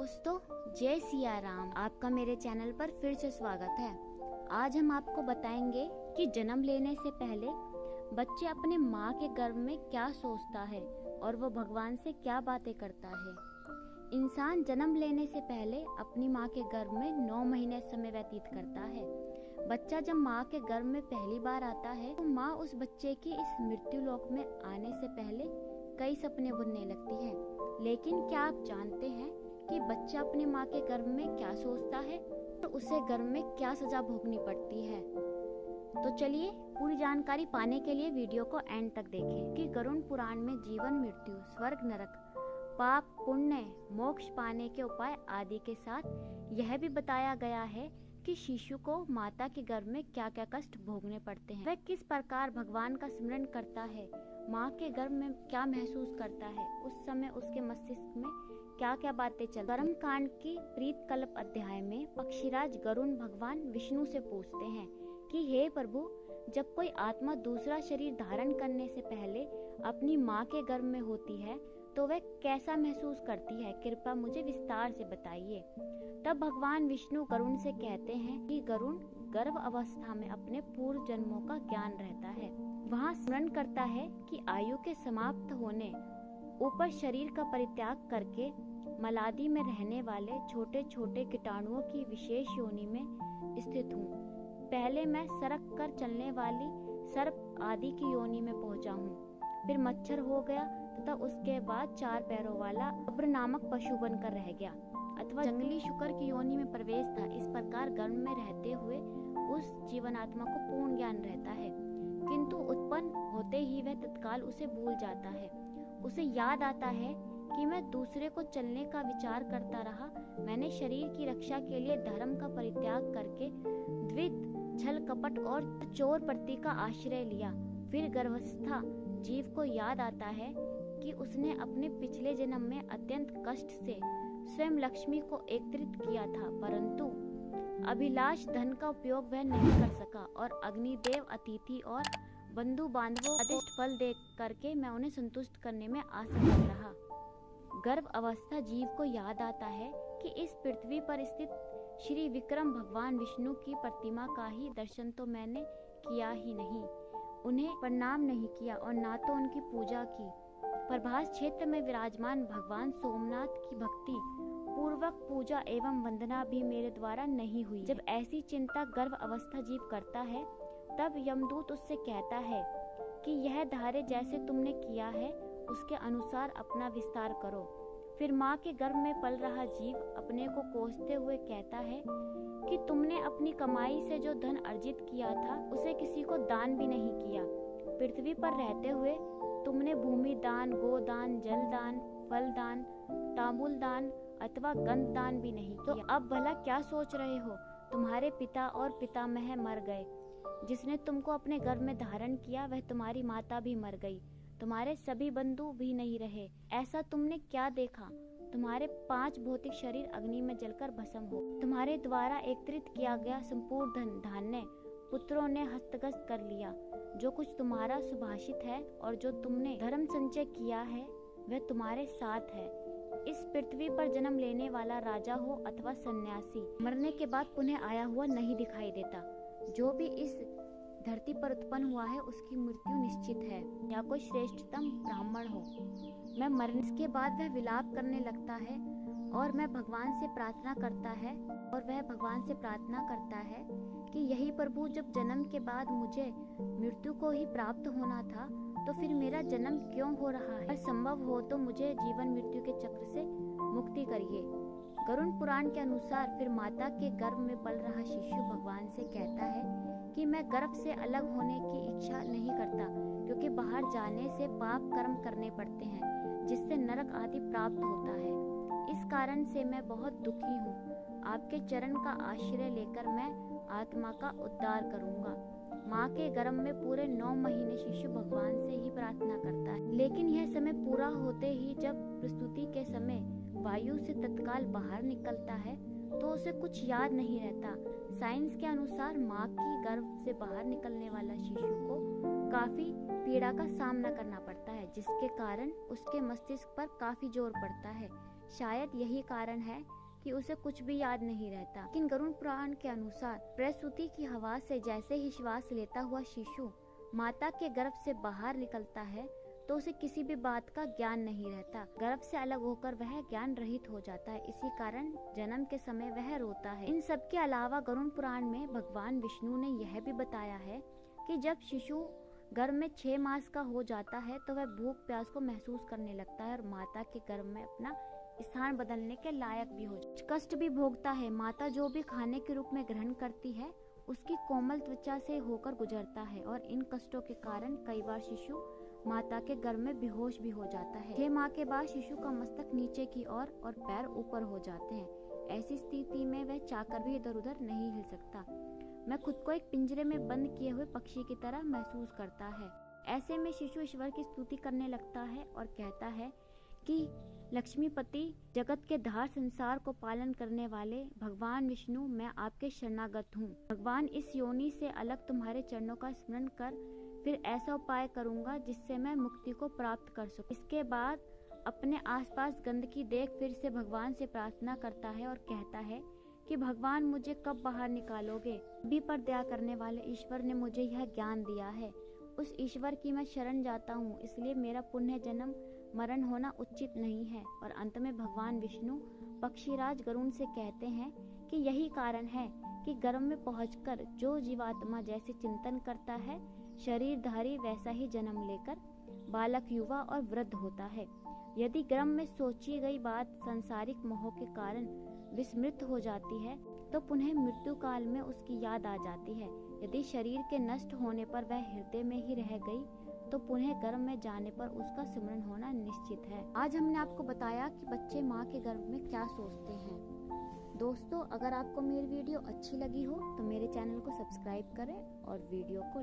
दोस्तों, जय सिया राम। आपका मेरे चैनल पर फिर से स्वागत है। आज हम आपको बताएंगे कि जन्म लेने से पहले बच्चे अपने माँ के गर्भ में क्या सोचता है और वो भगवान से क्या बातें करता है। इंसान जन्म लेने से पहले अपनी माँ के गर्भ में 9 महीने समय व्यतीत करता है। बच्चा जब माँ के गर्भ में पहली बार आता है तो माँ उस बच्चे की इस मृत्यु लोक में आने से पहले कई सपने बुनने लगती है। लेकिन क्या आप जानते हैं कि बच्चा अपनी माँ के गर्भ में क्या सोचता है और उसे गर्भ में क्या सजा भोगनी पड़ती है? तो चलिए पूरी जानकारी पाने के लिए वीडियो को एंड तक देखें कि गरुड़ पुराण में जीवन, मृत्यु, स्वर्ग, नरक, पाप, पुण्य, मोक्ष पाने के उपाय आदि के साथ यह भी बताया गया है कि शिशु को माता के गर्भ में क्या क्या कष्ट भोगने पड़ते हैं। वह किस प्रकार भगवान का स्मरण करता है, माँ के गर्भ में क्या महसूस करता है, उस समय उसके मस्तिष्क में क्या क्या बातें चल। कर्म कांड की प्रीत कल्प अध्याय में पक्षीराज गरुड़ भगवान विष्णु से पूछते हैं कि हे प्रभु, जब कोई आत्मा दूसरा शरीर धारण करने से पहले अपनी माँ के गर्भ में होती है तो वह कैसा महसूस करती है, कृपया मुझे विस्तार से बताइए। तब भगवान विष्णु गरुड़ से कहते हैं कि गरुड़ गर्भ अवस्था में अपने पूर्व जन्मों का ज्ञान रहता है। वहाँ स्मरण करता है कि आयु के समाप्त होने ऊपर शरीर का परित्याग करके मलादी में रहने वाले छोटे छोटे कीटाणुओं की विशेष योनि में स्थित हूँ। पहले मैं सरक कर चलने वाली सर्प आदि की योनि में पहुँचा हूँ, फिर मच्छर हो गया तथा उसके बाद 4 पैरों वाला अब्र नामक पशु बनकर रह गया अथवा जंगली शुकर की योनि में प्रवेश था। इस प्रकार गर्भ में रहते हुए उस जीवनात्मा को पूर्ण ज्ञान रहता है, किंतु उत्पन्न होते ही वह तत्काल उसे भूल जाता है। उसे याद आता है कि मैं दूसरे को चलने का विचार करता रहा, मैंने शरीर की रक्षा के लिए धर्म का परित्याग करके द्वित, छल, कपट और चोर प्रति का आश्रय लिया। फिर गर्भावस्था जीव को याद आता है कि उसने अपने पिछले जन्म में अत्यंत कष्ट से स्वयं लक्ष्मी को एकत्रित किया था, परंतु अभिलाष धन का उपयोग वह नहीं कर सका और अग्निदेव, अतिथि और बंधु बांधवों आदिष्ट फल दे करके मैं उन्हें संतुष्ट करने में असफल रहा। गर्भ अवस्था जीव को याद आता है कि इस पृथ्वी पर स्थित श्री विक्रम भगवान विष्णु की प्रतिमा का ही दर्शन तो मैंने किया ही नहीं, उन्हें प्रणाम नहीं किया और ना तो उनकी पूजा की। प्रभास क्षेत्र में विराजमान भगवान सोमनाथ की भक्ति पूर्वक पूजा एवं वंदना भी मेरे द्वारा नहीं हुई। जब ऐसी चिंता गर्भ अवस्था जीव करता है तब यमदूत उससे कहता है कि यह धारे जैसे तुमने किया है उसके अनुसार अपना विस्तार करो। फिर माँ के गर्भ में पल रहा जीव अपने को कोसते हुए कहता है कि तुमने अपनी कमाई से जो धन अर्जित किया था उसे किसी को दान भी नहीं किया। पृथ्वी पर रहते हुए तुमने भूमि दान, गोदान, जल दान, फल दान, तांबुल दान अथवा गंध दान भी नहीं किया। तो अब भला क्या सोच रहे हो? तुम्हारे पिता और पितामह मर गए, जिसने तुमको अपने गर्भ में धारण किया वह तुम्हारी माता भी मर गई, तुम्हारे सभी बंधु भी नहीं रहे। ऐसा तुमने क्या देखा? तुम्हारे 5 भौतिक शरीर अग्नि में जलकर भस्म हो। तुम्हारे द्वारा एकत्रित किया गया संपूर्ण धन धान्य पुत्रों ने हस्तगत कर लिया। जो कुछ तुम्हारा सुभाषित है और जो तुमने धर्म संचय किया है वह तुम्हारे साथ है। इस पृथ्वी पर जन्म लेने वाला राजा हो अथवा सन्यासी मरने के बाद पुनः आया हुआ नहीं दिखाई देता। जो भी इस धरती पर उत्पन्न हुआ है उसकी मृत्यु निश्चित है, या कोई श्रेष्ठतम ब्राह्मण हो। मैं मरने के बाद वह विलाप करने लगता है और मैं भगवान से प्रार्थना करता है और वह भगवान से प्रार्थना करता है कि यही प्रभु, जब जन्म के बाद मुझे मृत्यु को ही प्राप्त होना था तो फिर मेरा जन्म क्यों हो रहा है? अगर संभव हो तो मुझे जीवन मृत्यु के चक्र से मुक्ति करिए। गरुड़ पुराण के अनुसार फिर माता के गर्भ में पल रहा शिशु भगवान से कहता है कि मैं गर्भ से अलग होने की इच्छा नहीं करता, क्योंकि बाहर जाने से पाप कर्म करने पड़ते हैं जिससे नरक आदि प्राप्त होता है। इस कारण से मैं बहुत दुखी हूँ। आपके चरण का आश्रय लेकर मैं आत्मा का उद्धार करूँगा। माँ के गर्भ में पूरे 9 महीने शिशु भगवान से ही प्रार्थना करता है, लेकिन यह समय पूरा होते ही जब प्रस्तुति के समय वायु से तत्काल बाहर निकलता है तो उसे कुछ याद नहीं रहता। साइंस के अनुसार माँ की गर्भ से बाहर निकलने वाला शिशु को काफी पीड़ा का सामना करना पड़ता है, जिसके कारण उसके मस्तिष्क पर काफी जोर पड़ता है, शायद यही कारण है कि उसे कुछ भी याद नहीं रहता। लेकिन गरुड़ पुराण के अनुसार प्रसूति की हवा से जैसे ही श्वास लेता हुआ शिशु माता के गर्भ से बाहर निकलता है तो उसे किसी भी बात का ज्ञान नहीं रहता। गर्भ से अलग होकर वह ज्ञान रहित हो जाता है। इसी कारण जन्म के समय वह रोता है। इन सब के अलावा गरुड़ पुराण में भगवान विष्णु ने यह भी बताया है कि जब शिशु गर्भ में 6 मास का हो जाता है तो वह भूख प्यास को महसूस करने लगता है और माता के गर्भ में अपना स्थान बदलने के लायक भी हो जाता है। कष्ट भी भोगता है। माता जो भी खाने के रूप में ग्रहण करती है उसकी कोमल त्वचा से होकर गुजरता है और इन कष्टों के कारण कई बार शिशु माता के गर्भ में बेहोश भी हो जाता है। 6 माह के बाद शिशु का मस्तक नीचे की ओर और पैर ऊपर हो जाते हैं। ऐसी स्थिति में वह चाहकर भी इधर उधर नहीं हिल सकता। मैं खुद को एक पिंजरे में बंद किए हुए पक्षी की तरह महसूस करता है। ऐसे में शिशु ईश्वर की स्तुति करने लगता है और कहता है कि लक्ष्मीपति, जगत के धार संसार को पालन करने वाले भगवान विष्णु, मैं आपके शरणागत हूँ। भगवान, इस योनि से अलग तुम्हारे चरणों का स्मरण कर फिर ऐसा उपाय करूंगा जिससे मैं मुक्ति को प्राप्त कर सकूं। इसके बाद अपने आसपास गंदगी देख फिर से भगवान से प्रार्थना करता है और कहता है कि भगवान, मुझे कब बाहर निकालोगे? सभी पर दया करने वाले ईश्वर ने मुझे यह ज्ञान दिया है। उस ईश्वर की मैं शरण जाता हूँ, इसलिए मेरा पुण्य जन्म मरण होना उचित नहीं है। और अंत में भगवान विष्णु पक्षीराज गरुड़ से कहते हैं कि यही कारण है कि गर्भ में पहुंचकर जो जीवात्मा जैसे चिंतन करता है, शरीरधारी वैसा ही जन्म लेकर बालक, युवा और वृद्ध होता है। यदि गर्भ में सोची गई बात सांसारिक मोह के कारण विस्मृत हो जाती है तो पुनः मृत्यु काल में उसकी याद आ जाती है। यदि शरीर के नष्ट होने पर वह हृदय में ही रह गई तो पुनः गर्भ में जाने पर उसका सिमरन होना निश्चित है। आज हमने आपको बताया कि बच्चे माँ के गर्भ में क्या सोचते हैं। दोस्तों, अगर आपको मेरी वीडियो अच्छी लगी हो तो मेरे चैनल को सब्सक्राइब करें और वीडियो को